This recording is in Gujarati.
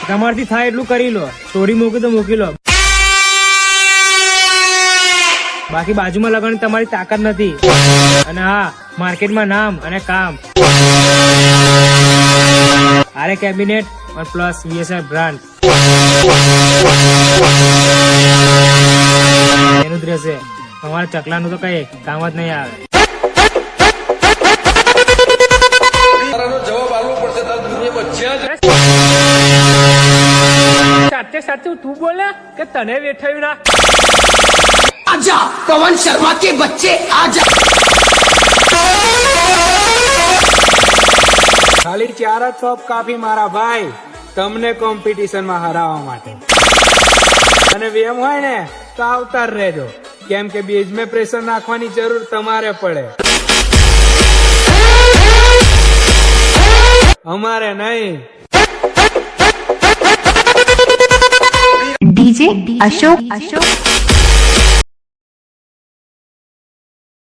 તમારથી થાય એટલું કરી લો. સ્ટોરી મૂકી તો મૂકી લો, બાકી બાજુમાં લગાવવાની તમારી તાકાત નથી. અને હા, માર્કેટમાં નામ અને કામ. આરે કેબિનેટ પ્લસ VSR બ્રાન્ડ એનું જ રહેશે. તમારા ચકલાનું તો કઈ કામ જ નહીં આવે. સાચે સાચું તું બોલે કે તને વેઠાયું ના? आजा पवन शर्मा के बच्चे आजा। ખાલી 4 જ ટોપ કાફી મારા ભાઈ તમને કોમ્પિટિશન માં હરાવવા માટે. અને વેમ હોય ને તો આવતાર રહેજો, કેમ કે બીજ મેં પ્રેશર નાખવાની જરૂર તમારે પડે, અમારે નહીં. DJ Ashok